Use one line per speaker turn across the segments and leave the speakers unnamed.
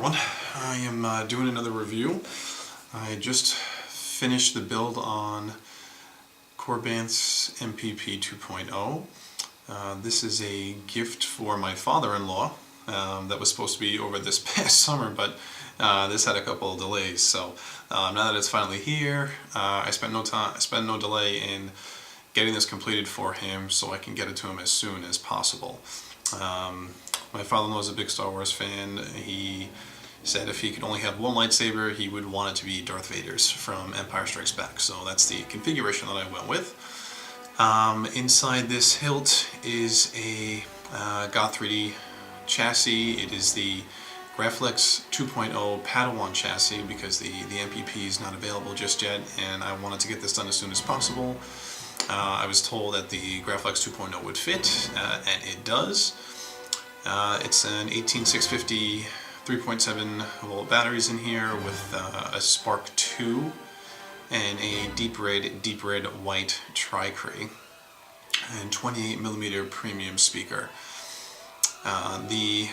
everyone. I am doing another review. I just finished the build on Korbanth's MPP 2.0. This is a gift for my father-in-law that was supposed to be over this past summer, but this had a couple of delays. So now that it's finally here, I spent no delay in getting this completed for him so I can get it to him as soon as possible. My father-in-law is a big Star Wars fan. He said if he could only have one lightsaber, he would want it to be Darth Vader's from Empire Strikes Back. So that's the configuration that I went with. Inside this hilt is a Goth 3D chassis. It is the Graflex 2.0 Padawan chassis because the MPP is not available just yet, and I wanted to get this done as soon as possible. I was told that the Graflex 2.0 would fit, and it does. It's an 18650 3.7 volt batteries in here with a Spark 2 and a deep red white tri-cray and 28mm premium speaker. The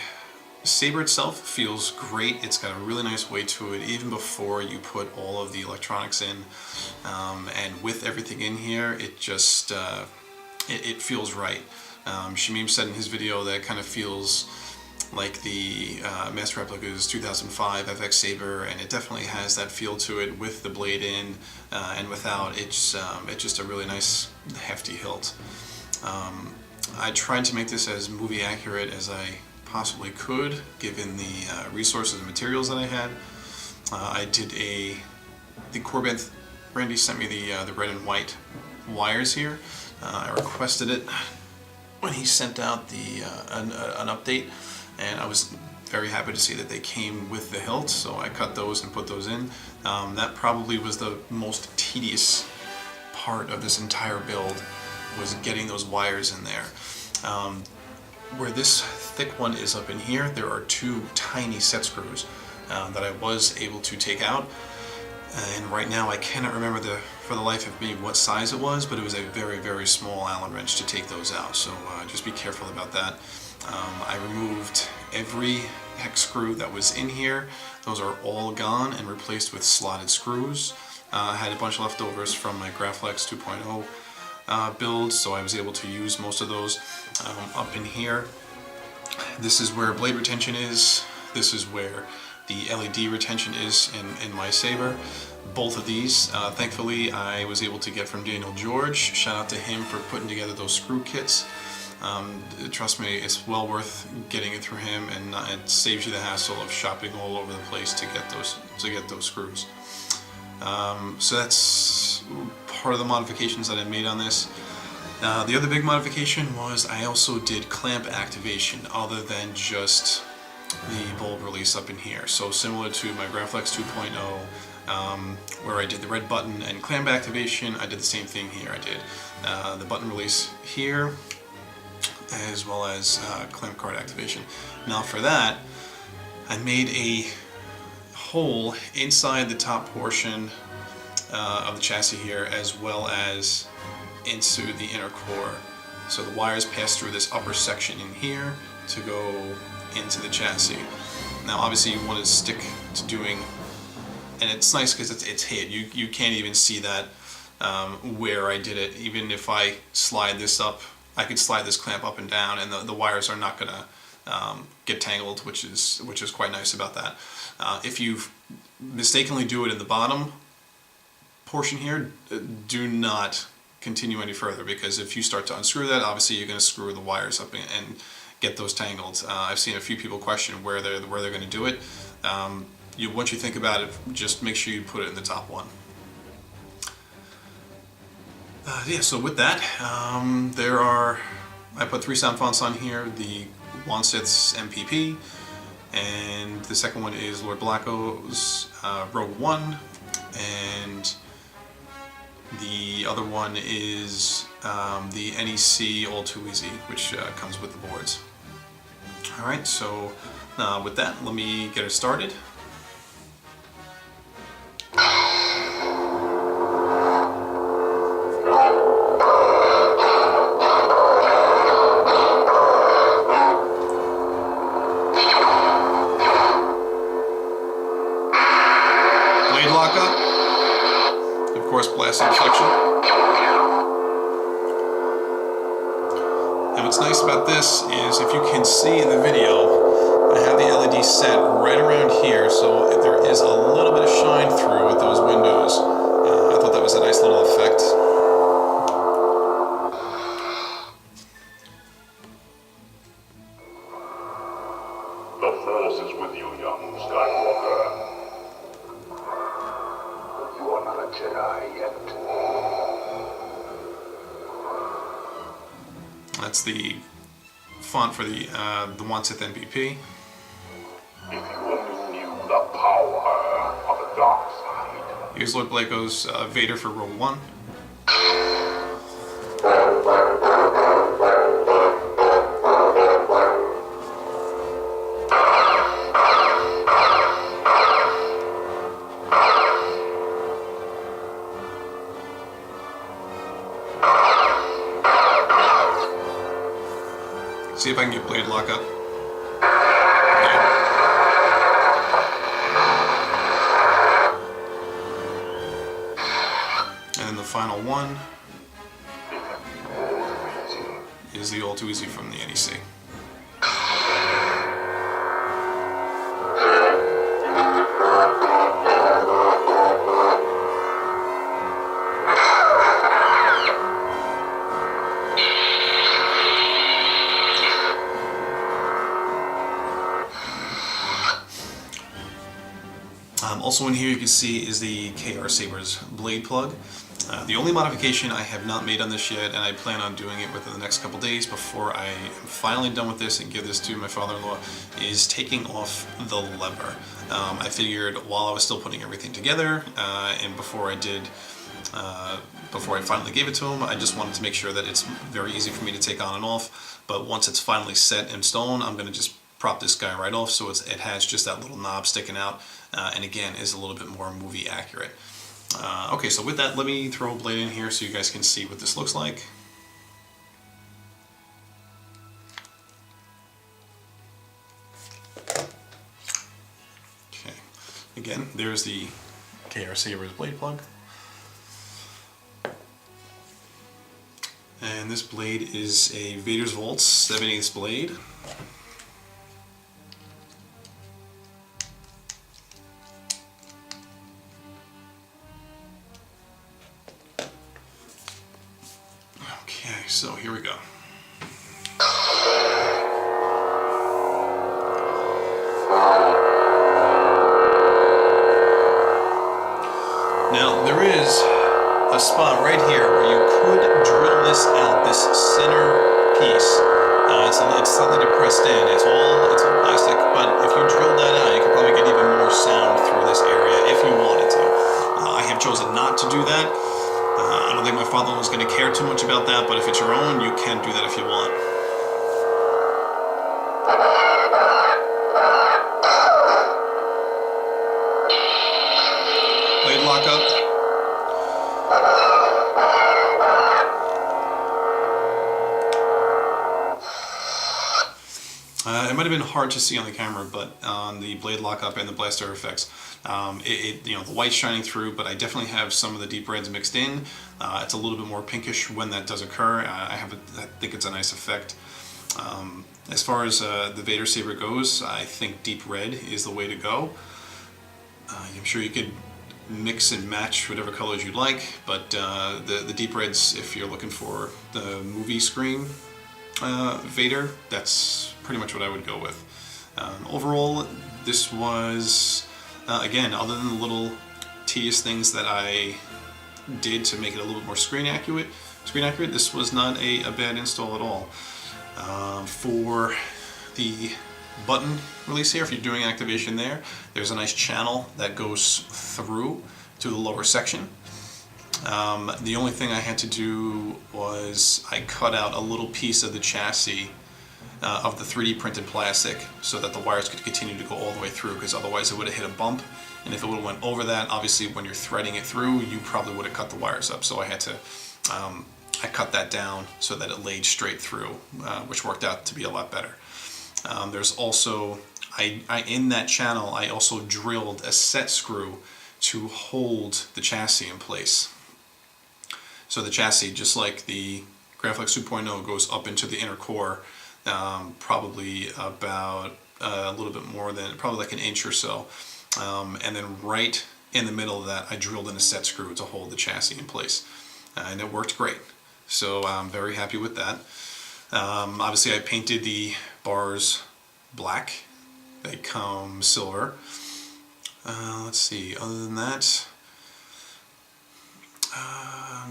saber itself feels great. It's got a really nice weight to it even before you put all of the electronics in, and with everything in here it just it feels right. Shamim said in his video that it kind of feels like the Master Replica's 2005 FX Saber, and it definitely has that feel to it with the blade in and without. It's just a really nice hefty hilt. I tried to make this as movie accurate as I possibly could given the resources and materials that I had. I did the Korbanth, Randy sent me the red and white wires here. I requested it when he sent out an update, and I was very happy to see that they came with the hilt, so I cut those and put those in. That probably was the most tedious part of this entire build, was getting those wires in there. Where this thick one is up in here, there are two tiny set screws that I was able to take out. And right now I cannot remember for the life of me what size it was, but it was a very, very small Allen wrench to take those out, so just be careful about that. I removed every hex screw that was in here. Those are all gone and replaced with slotted screws. I had a bunch of leftovers from my Graflex 2.0 build, so I was able to use most of those. Up in here, this is where blade retention is. This is where the LED retention is in my saber. Both of these, thankfully, I was able to get from Daniel George. Shout out to him for putting together those screw kits. Trust me, it's well worth getting it through him, and it saves you the hassle of shopping all over the place to get those screws. So that's part of the modifications that I made on this. The other big modification was I also did clamp activation other than just the bulb release up in here. So similar to my Graflex 2.0, where I did the red button and clamp activation, I did the same thing here. I did the button release here, as well as clamp card activation. Now for that, I made a hole inside the top portion of the chassis here, as well as into the inner core. So the wires pass through this upper section in here to go into the chassis. Now obviously you want to stick to doing, and it's nice because it's hid. You can't even see that where I did it. Even if I slide this up, I could slide this clamp up and down, and the wires are not gonna get tangled, which is quite nice about that. If you mistakenly do it in the bottom portion here, do not continue any further, because if you start to unscrew that, obviously you're going to screw the wires up and get those tangled. I've seen a few people question where they're going to do it. Once you think about it, just make sure you put it in the top one. Yeah, so with that, I put 3 sound fonts on here: the Wansith's MPP, and the second one is Lord Blacko's Rogue One, and the other one is the NEC All Too Easy, which comes with the boards. Alright, so with that, let me get it started. lockup. Of course, blasting deflection. And what's nice about this is, if you can see in the video, I have the LED set right around here, so there is a little bit of shine through with those windows. I thought that was a nice little effect.
The Force is with you, young Skywalker. You are not a Jedi yet.
That's the font for the Korbanth MPP.
If you only knew the power of the dark side.
Here's Lord Blako's Vader for Rogue One. See if I can get blade lockup. Yeah. And then the final one is the All Too Easy from the NEC. Also in here you can see is the KR Saber's blade plug. The only modification I have not made on this yet, and I plan on doing it within the next couple days before I am finally done with this and give this to my father-in-law, is taking off the lever. I figured while I was still putting everything together, and before I finally gave it to him, I just wanted to make sure that it's very easy for me to take on and off. But once it's finally set in stone, I'm going to just prop this guy right off, so it has just that little knob sticking out, and again is a little bit more movie accurate. Okay, so with that, let me throw a blade in here so you guys can see what this looks like. Okay, again, there's the KR Saber's blade plug. And this blade is a Vader's Vault 7/8 blade. Okay, so here we go. Now, there is a spot right here where you could drill this out, this center piece. It's slightly depressed in. It's all plastic, but if you drilled that out, you could probably get even more sound through this area if you wanted to. I have chosen not to do that. I don't think my father was going to care too much about that, but if it's your own, you can do that if you want. Blade lockup. It might have been hard to see on the camera, but on the blade lockup and the blaster effects, the white's shining through, but I definitely have some of the deep reds mixed in. It's a little bit more pinkish when that does occur. I think it's a nice effect. As far as the Vader Saber goes, I think deep red is the way to go. I'm sure you could mix and match whatever colors you like, but the deep reds, if you're looking for the movie screen Vader, that's pretty much what I would go with. Overall, this was, again, other than the little tedious things that I did to make it a little bit more screen accurate, this was not a bad install at all. For the button release here, if you're doing activation there, there's a nice channel that goes through to the lower section. The only thing I had to do was I cut out a little piece of the chassis of the 3D printed plastic so that the wires could continue to go all the way through, because otherwise it would have hit a bump, and if it would have went over that, obviously when you're threading it through, you probably would have cut the wires up. So I had to I cut that down so that it laid straight through, which worked out to be a lot better. There's also, in that channel, I also drilled a set screw to hold the chassis in place. So the chassis, just like the Graflex 2.0, goes up into the inner core, probably about a little bit more than, probably like an inch or so. And then right in the middle of that, I drilled in a set screw to hold the chassis in place. And it worked great. So I'm very happy with that. Obviously I painted the bars black. They come silver. Let's see, other than that,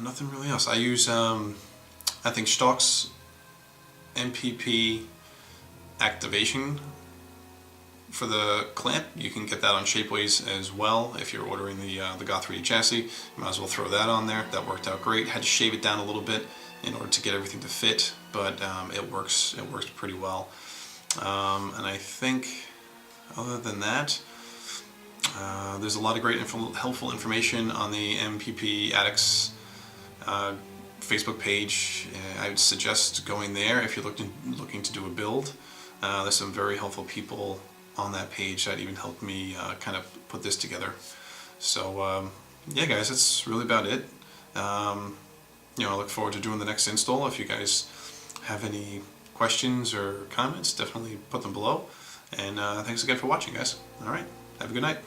nothing really else. I use, I think, Stock's MPP activation for the clamp. You can get that on Shapeways as well if you're ordering the Goth 3D chassis. You might as well throw that on there. That worked out great. Had to shave it down a little bit in order to get everything to fit, but it works pretty well. And I think, other than that, there's a lot of great helpful information on the MPP Addicts Facebook page. I would suggest going there if you're looking to do a build. There's some very helpful people on that page that even helped me kind of put this together. So yeah, guys, that's really about it. You know, I look forward to doing the next install. If you guys have any questions or comments, definitely put them below. And thanks again for watching, guys. All right, have a good night.